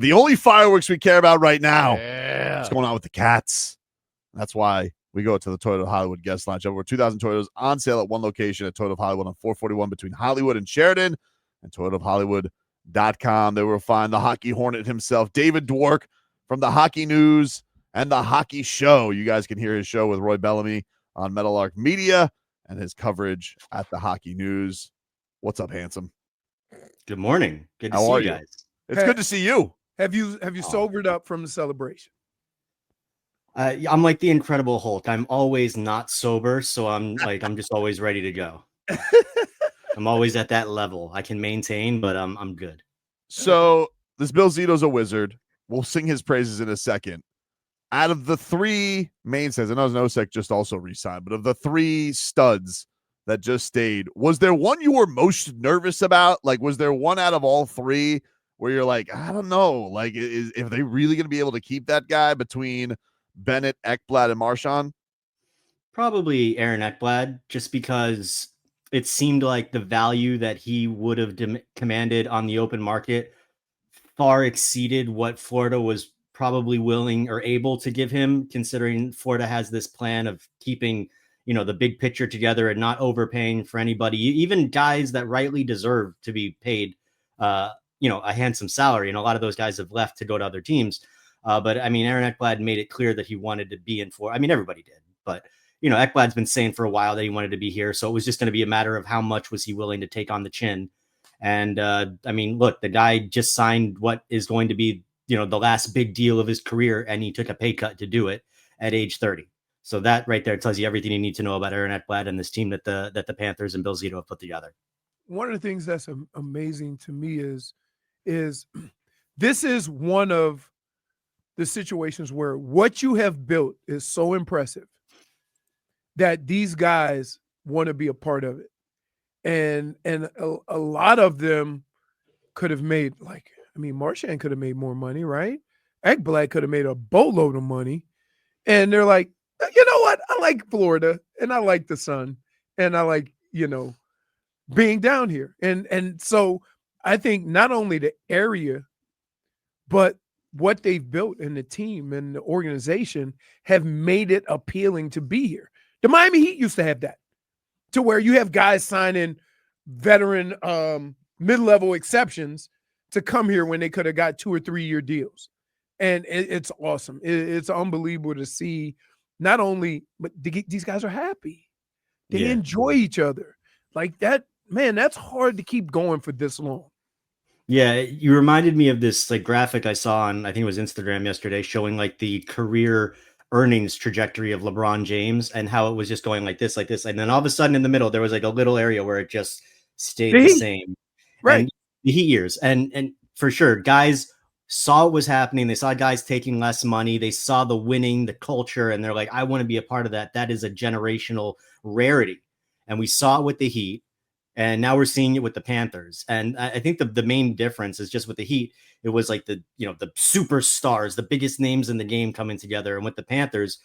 The only fireworks we care about right now Yeah. what's going on with the Cats. That's why we go to the Toyota of Hollywood guest lounge. Over 2,000 Toyotas on sale at one location at Toyota of Hollywood on 441 between Hollywood and Sheridan, and toyotaofhollywood.com. They will find the hockey hornet himself, David Dwork, from the Hockey News and the Hockey Show. You guys can hear his show with Roy Bellamy on Meadowlark Media and his coverage at the Hockey News. What's up, handsome? Good morning. Good to How see are you you? guys. It's good to see you. Have you sobered up from the celebration? I'm like the Incredible Hulk. I'm always not sober, so I'm just always ready to go. I'm always at that level. I can maintain, but I'm good. So this Bill Zito's a wizard. We'll sing his praises in a second. Out of the three mainstays, I know Nosek just also re-signed, but of the three studs that just stayed, was there one you were most nervous about? Like, was there one out of all three where you're like, I don't know, like, if they really going to be able to keep that guy between Bennett, Ekblad, and Marchand? Probably Aaron Ekblad, just because it seemed like the value that he would have commanded on the open market far exceeded what Florida was probably willing or able to give him, considering Florida has this plan of keeping, the big picture together and not overpaying for anybody, even guys that rightly deserve to be paid, a handsome salary. And a lot of those guys have left to go to other teams. But I mean, Aaron Ekblad made it clear that he wanted to be in Florida. I mean, everybody did, but Ekblad's been saying for a while that he wanted to be here. So it was just going to be a matter of how much was he willing to take on the chin. And I mean, look, the guy just signed what is going to be, the last big deal of his career, and he took a pay cut to do it at age 30. So that right there tells you everything you need to know about Aaron Ekblad and this team that the Panthers and Bill Zito have put together. One of the things that's amazing to me is this is one of the situations where what you have built is so impressive that these guys want to be a part of it. And a lot of them could have made, Marchand could have made more money, right? Ekblad could have made a boatload of money. And they're like, you know what? I like Florida, and I like the sun, and I like, being down here. And so I think not only the area, but what they've built in the team and the organization have made it appealing to be here. The Miami Heat used to have that, to where you have guys signing veteran mid-level exceptions to come here when they could have got 2 or 3 year deals. And it's awesome. It's unbelievable to see not only, but these guys are happy. They enjoy each other. Like that, man, that's hard to keep going for this long. Yeah, you reminded me of this graphic I saw on, I think it was Instagram yesterday, showing the career earnings trajectory of LeBron James and how it was just going like this. And then all of a sudden in the middle, there was a little area where it just stayed the same. Right. And the Heat years. And for sure, guys saw what was happening. They saw guys taking less money. They saw the winning, the culture, and they're like, I want to be a part of that. That is a generational rarity. And we saw it with the Heat. And now we're seeing it with the Panthers. And I think the main difference is just with the Heat, it was like the superstars, the biggest names in the game coming together. And with the Panthers,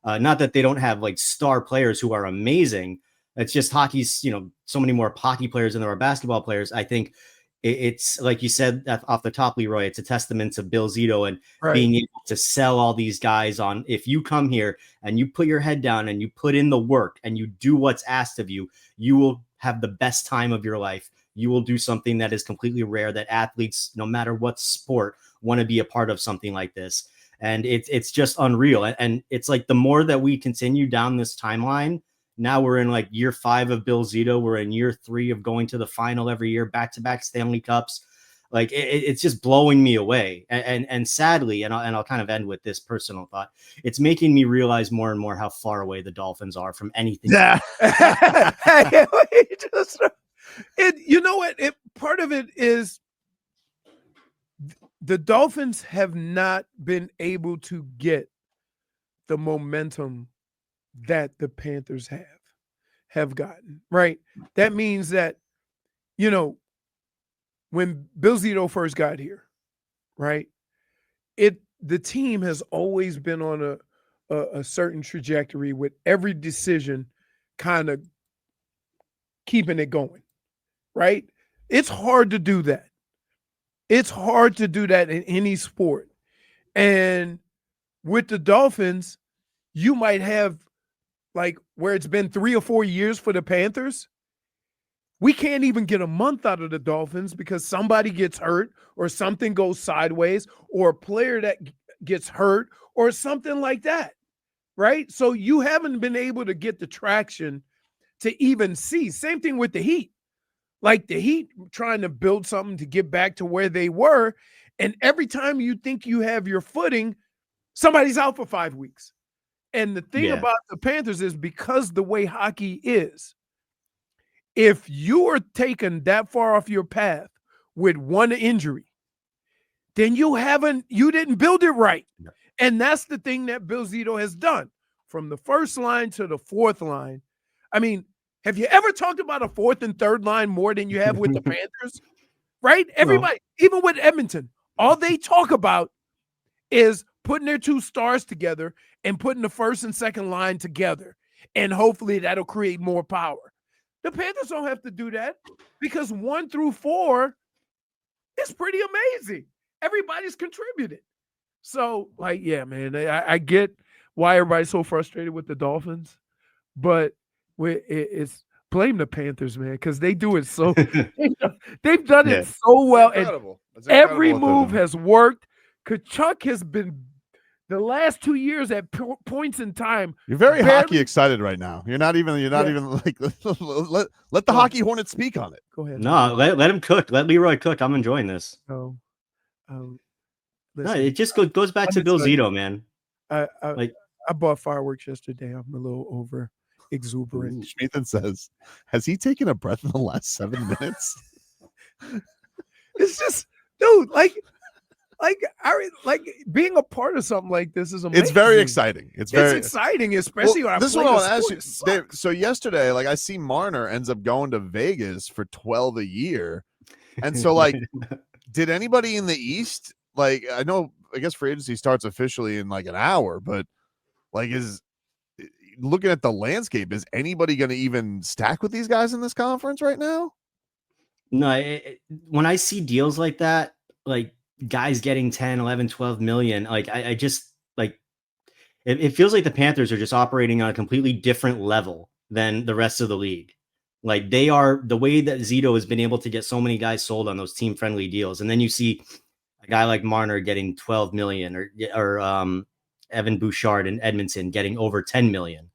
not that they don't have star players who are amazing. It's just hockey's, so many more hockey players than there are basketball players. I think it's like you said off the top, Leroy, it's a testament to Bill Zito and being able to sell all these guys on, if you come here and you put your head down and you put in the work and you do what's asked of you, you will have the best time of your life. You will do something that is completely rare, that athletes, no matter what sport, want to be a part of something like this. And it's just unreal. And it's like the more that we continue down this timeline, now we're in year 5 of Bill Zito. We're in year 3 of going to the final every year, back-to-back Stanley Cups. It's just blowing me away. And sadly, and I'll kind of end with this personal thought, it's making me realize more and more how far away the Dolphins are from anything. Yeah. You know what? Part of it is the Dolphins have not been able to get the momentum that the Panthers have gotten, right? That means that, when Bill Zito first got here, right, the team has always been on a certain trajectory with every decision kind of keeping it going, right? It's hard to do that. It's hard to do that in any sport. And with the Dolphins, you might have like where it's been 3 or 4 years for the Panthers. We can't even get a month out of the Dolphins because somebody gets hurt or something goes sideways or a player that gets hurt or something like that, right? So you haven't been able to get the traction to even see. Same thing with the Heat. Like the Heat trying to build something to get back to where they were. And every time you think you have your footing, somebody's out for 5 weeks. And the thing about the Panthers is because the way hockey is, if you are taken that far off your path with one injury, then you didn't build it right. Yeah. And that's the thing that Bill Zito has done from the first line to the fourth line. I mean, have you ever talked about a fourth and third line more than you have with the Panthers? Right? Everybody, even with Edmonton, all they talk about is putting their two stars together and putting the first and second line together. And hopefully that'll create more power. The Panthers don't have to do that because 1 through 4 is pretty amazing. Everybody's contributed. So, like, yeah, man, I get why everybody's so frustrated with the Dolphins, but it's blame the Panthers, man, because they do it so they've done it so well. Incredible. And every move has worked. Kachuk has been the last 2 years at points in time. You're very hockey excited right now. You're not even like let the hockey hornet speak on it. Go ahead. No, let him cook. Let Leroy cook. I'm enjoying this. No, It just goes back to Bill Zito, man. I bought fireworks yesterday. I'm a little over exuberant. Schmeathan says, has he taken a breath in the last 7 minutes? It's just, dude, like being a part of something like this is amazing. It's very exciting. It's exciting, especially when this is what I want to ask you, Dave. So yesterday, like I see Marner ends up going to Vegas for 12 a year, and so like, did anybody in the East, like I guess free agency starts officially in like an hour, but like is looking at the landscape, is anybody going to even stack with these guys in this conference right now? No, when I see deals like that, like guys getting 10, 11, 12 million, like I just like it feels like the Panthers are just operating on a completely different level than the rest of the league. Like they are, the way that Zito has been able to get so many guys sold on those team friendly deals. And then you see a guy like Marner getting 12 million or Evan Bouchard in Edmonton getting over 10 million.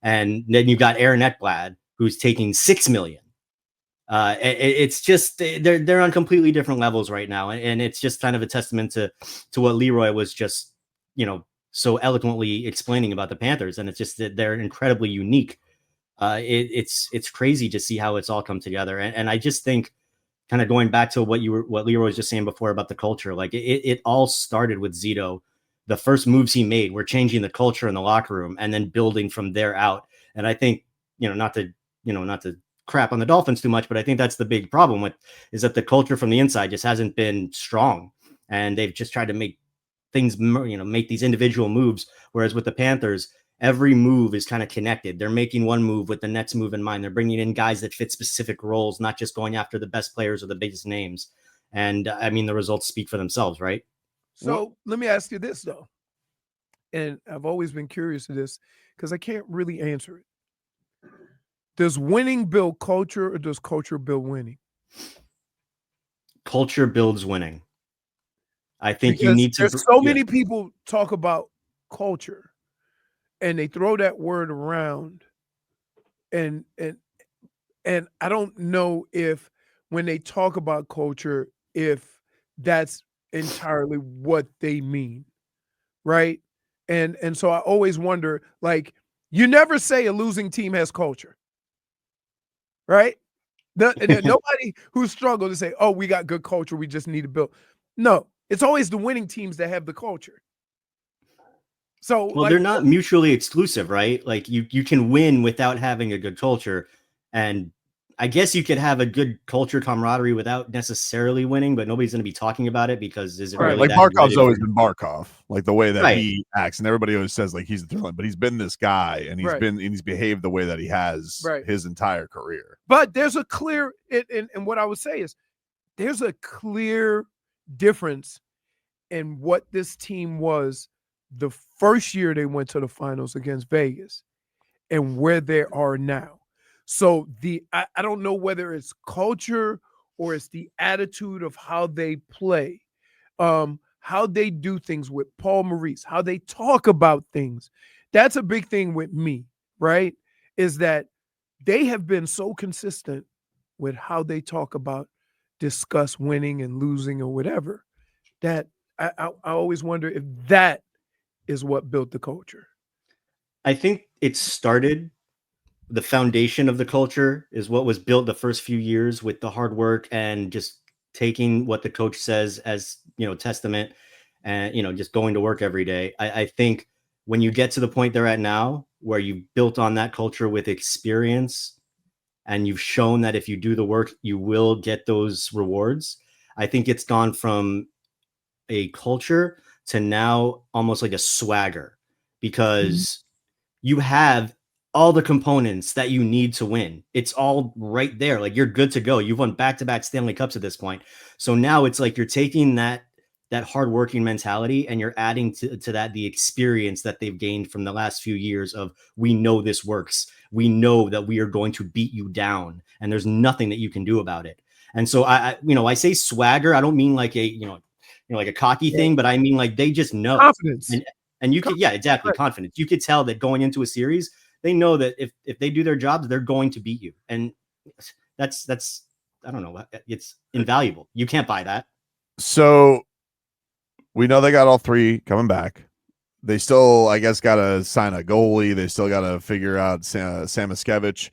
And then you've got Aaron Ekblad who's taking 6 million. It's just they're on completely different levels right now, and it's just kind of a testament to what Leroy was just so eloquently explaining about the Panthers, and it's just that they're incredibly unique. It's crazy to see how it's all come together, and I just think, kind of going back to what Leroy was just saying before about the culture, like it all started with Zito. The first moves he made were changing the culture in the locker room, and then building from there out. And I think not to crap on the Dolphins too much, but I think that's the big problem is that the culture from the inside just hasn't been strong, and they've just tried to make things, make these individual moves. Whereas with the Panthers, every move is kind of connected. They're making one move with the next move in mind. They're bringing in guys that fit specific roles, not just going after the best players or the biggest names. And I mean, the results speak for themselves, right? So let me ask you this though. And I've always been curious to this because I can't really answer it. Does winning build culture or does culture build winning? Culture builds winning. I think because you need to. There's so many people talk about culture and they throw that word around. And I don't know if when they talk about culture, if that's entirely what they mean. Right. And so I always wonder, like, you never say a losing team has culture. Right? Nobody who struggled to say, oh, we got good culture, we just need to build. No, it's always the winning teams that have the culture. So they're not mutually exclusive, right? Like you can win without having a good culture. And I guess you could have a good culture camaraderie without necessarily winning, but nobody's going to be talking about it because is it really like Barkov's always been Barkov, like the way that he acts, and everybody always says like he's the thrill, but he's been this guy, and he's behaved the way that he has his entire career. But there's a clear and what I would say is there's a clear difference in what this team was the first year they went to the finals against Vegas and where they are now. So I don't know whether it's culture or it's the attitude of how they play, how they do things with Paul Maurice, how they talk about things. That's a big thing with me, right? Is that they have been so consistent with how they talk about, discuss winning and losing or whatever, that I always wonder if that is what built the culture. I think it started, the foundation of the culture is what was built the first few years with the hard work and just taking what the coach says as, testament, and, just going to work every day. I think when you get to the point they're at now, where you've built on that culture with experience and you've shown that if you do the work, you will get those rewards. I think it's gone from a culture to now almost like a swagger, because you have all the components that you need to win. It's all right there. Like, you're good to go. You've won back-to-back Stanley Cups at this point. So now it's like you're taking that hardworking mentality and you're adding to that the experience that they've gained from the last few years of, we know this works. We know that we are going to beat you down and there's nothing that you can do about it. And so I say swagger. I don't mean like like a cocky thing, but I mean like they just know. Confidence. And you could, yeah, exactly. Right. Confidence. You could tell that going into a series, they know that if they do their jobs, they're going to beat you. And that's, I don't know. It's invaluable. You can't buy that. So we know they got all three coming back. They still, I guess, got to sign a goalie. They still got to figure out Sam Miskevich.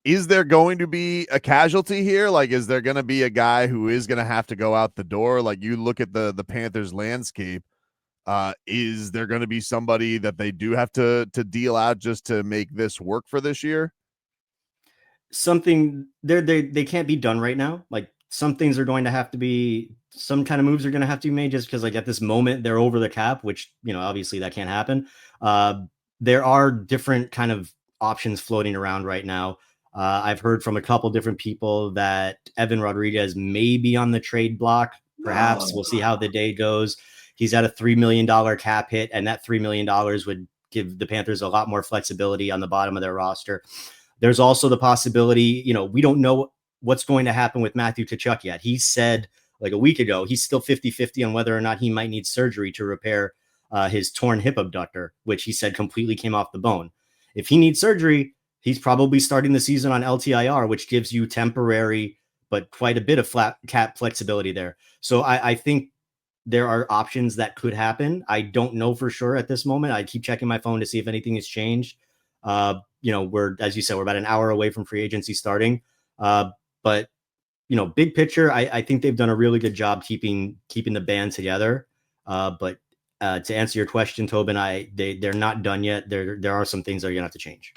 Is there going to be a casualty here? Like, is there going to be a guy who is going to have to go out the door? Like, you look at the Panthers landscape. Is there going to be somebody that they do have to deal out just to make this work for this year? Something they can't be done right now. Like, some things are going to have to be, some kind of moves are going to have to be made, just because like at this moment they're over the cap, which, obviously that can't happen. There are different kind of options floating around right now. I've heard from a couple different people that Evan Rodriguez may be on the trade block. Perhaps we'll see how the day goes. He's at a $3 million cap hit, and that $3 million would give the Panthers a lot more flexibility on the bottom of their roster. There's also the possibility, we don't know what's going to happen with Matthew Tkachuk yet. He said like a week ago, he's still 50-50 on whether or not he might need surgery to repair his torn hip abductor, which he said completely came off the bone. If he needs surgery, he's probably starting the season on LTIR, which gives you temporary, but quite a bit of flat cap flexibility there. So I think there are options that could happen. I don't know for sure at this moment. I keep checking my phone to see if anything has changed. We're, as you said, we're about an hour away from free agency starting. But big picture, I think they've done a really good job keeping the band together. But to answer your question, Tobin, they're not done yet. There are some things that are gonna have to change.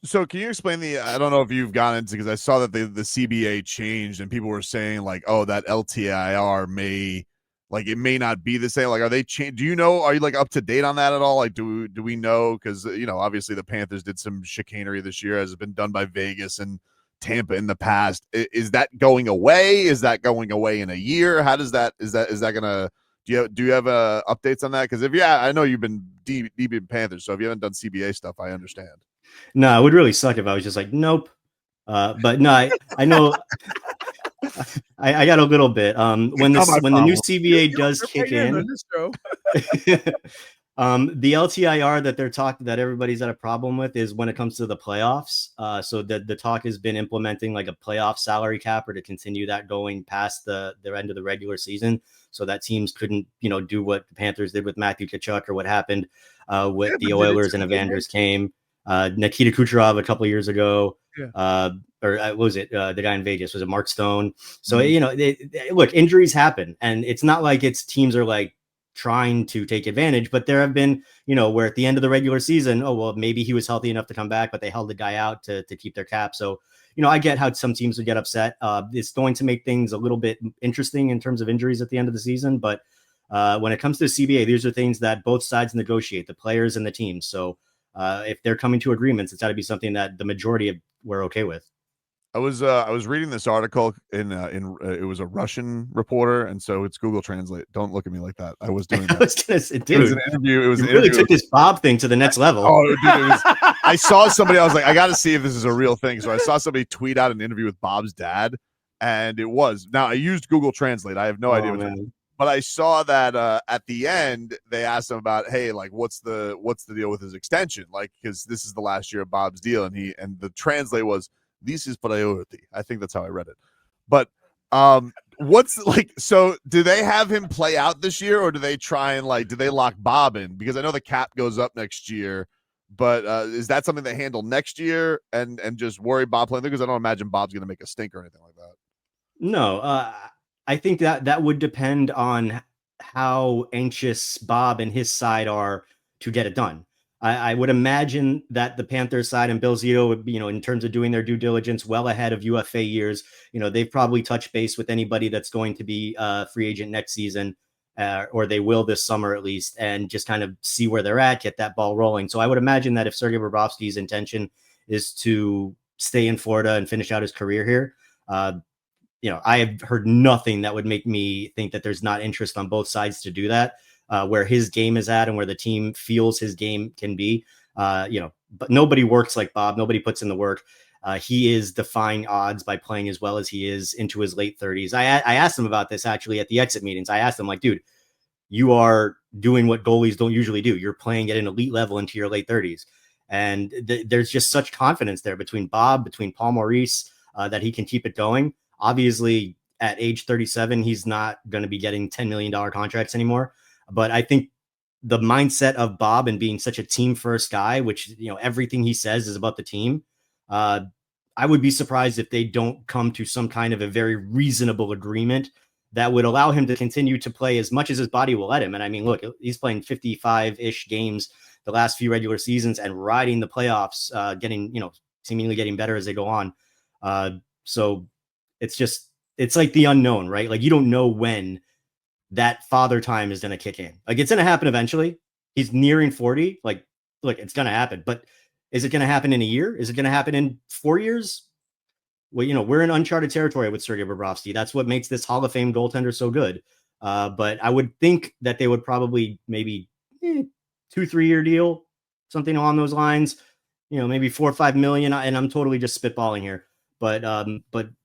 So can you explain I don't know if you've gone into, because I saw that the CBA changed and people were saying like, oh, that LTIR it may not be the same. Like, are they changed? Do you know, are you like up to date on that at all? Like, do we know? Because, obviously the Panthers did some chicanery this year, as has been done by Vegas and Tampa in the past. Is that going away? Is that going away in a year? How does that, is that gonna, do you have updates on that? Because I know you've been deep in Panthers, so if you haven't done CBA stuff, I understand. No, it would really suck if I was just like, nope. But no, I know I got a little bit. When the new CBA does kick in, the LTIR that everybody's had a problem with is when it comes to the playoffs. So the talk has been implementing like a playoff salary cap, or to continue that going past the end of the regular season, so that teams couldn't, do what the Panthers did with Matthew Tkachuk, or what happened with the Oilers and Evander Kane. Nikita Kucherov a couple of years ago, or what was it? The guy in Vegas, was it Mark Stone? So, look, injuries happen, and it's not like teams are like trying to take advantage, but there have been, where at the end of the regular season, oh, well, maybe he was healthy enough to come back, but they held the guy out to keep their cap. So, I get how some teams would get upset. It's going to make things a little bit interesting in terms of injuries at the end of the season. But when it comes to the CBA, these are things that both sides negotiate, the players and the teams. So if they're coming to agreements, it's got to be something that the majority we're okay with. I was reading this article in it was a Russian reporter, and so it's Google Translate. Don't look at me like that. I was doing I that. was gonna say, dude, It was an interview. It was you an really interview. took this Bob thing to the next level. Oh, dude, it was. I saw somebody. I was like, I got to see if this is a real thing. So I saw somebody tweet out an interview with Bob's dad, and it was. Now I used Google Translate. I have no idea what. Man. But I saw that at the end they asked him about, hey, like what's the deal with his extension? Like, because this is the last year of Bob's deal, and the translate was this is priority. I think that's how I read it. But what's like? So do they have him play out this year, or do they try and do they lock Bob in? Because I know the cap goes up next year, but is that something they handle next year and just worry Bob playing there? Because I don't imagine Bob's going to make a stink or anything like that. No, I think that would depend on how anxious Bob and his side are to get it done. I would imagine that the Panthers side and Bill Zito would, in terms of doing their due diligence well ahead of UFA years, they've probably touched base with anybody that's going to be a free agent next season, or they will this summer at least, and just kind of see where they're at, get that ball rolling. So I would imagine that if Sergei Bobrovsky's intention is to stay in Florida and finish out his career here, I have heard nothing that would make me think that there's not interest on both sides to do that, where his game is at and where the team feels his game can be. But nobody works like Bob. Nobody puts in the work. He is defying odds by playing as well as he is into his late 30s. I asked him about this actually at the exit meetings. I asked him, like, dude, you are doing what goalies don't usually do. You're playing at an elite level into your late 30s. And there's just such confidence there between Bob, between Paul Maurice, that he can keep it going. Obviously, at age 37, he's not going to be getting $10 million contracts anymore. But I think the mindset of Bob and being such a team first guy, which, everything he says is about the team. I would be surprised if they don't come to some kind of a very reasonable agreement that would allow him to continue to play as much as his body will let him. And I mean, look, he's playing 55-ish games the last few regular seasons and riding the playoffs, seemingly getting better as they go on. So it's like the unknown, right? Like, you don't know when that father time is going to kick in. Like, it's going to happen eventually. He's nearing 40. Like, look, it's going to happen. But is it going to happen in a year? Is it going to happen in 4 years? Well, we're in uncharted territory with Sergei Bobrovsky. That's what makes this Hall of Fame goaltender so good. But I would think that they would probably maybe 2-3 year deal, something along those lines. Maybe $4 or $5 million. And I'm totally just spitballing here. But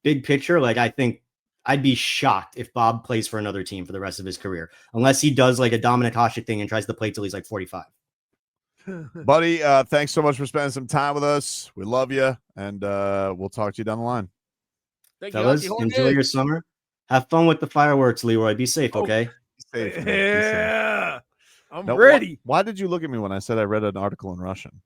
big picture, like, I think I'd be shocked if Bob plays for another team for the rest of his career, unless he does like a Dominic Hasek thing and tries to play till he's like 45. Buddy, thanks so much for spending some time with us. We love you, and we'll talk to you down the line. Thank Fellas, you. enjoy your summer. Have fun with the fireworks, Leroy. Be safe, okay? Be safe, man. Be safe. Yeah, I'm Now, ready. Why did you look at me when I said I read an article in Russian?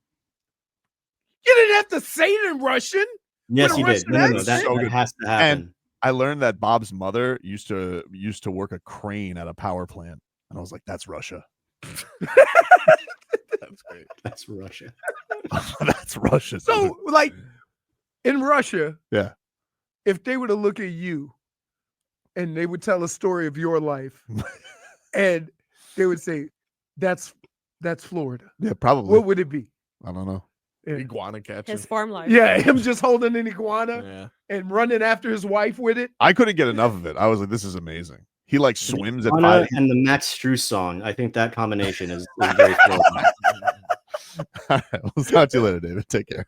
You didn't have to say it in Russian. Yes, you did. No, Russian that so good. has to happen. And I learned that Bob's mother used to work a crane at a power plant, and I was like, "That's Russia." That's great. That's Russia. That's Russia. So, like, in Russia, yeah, if they were to look at you and they would tell a story of your life, and they would say, "That's Florida." Yeah, probably. What would it be? I don't know. Yeah. Iguana catching. His farm life. Yeah, him just holding an iguana Yeah. and running after his wife with it. I couldn't get enough of it. I was like, "This is amazing." He like swims at Anna 5. and the Max Strus song. I think that combination is very Florida. All right, we'll talk to you later, David. Take care.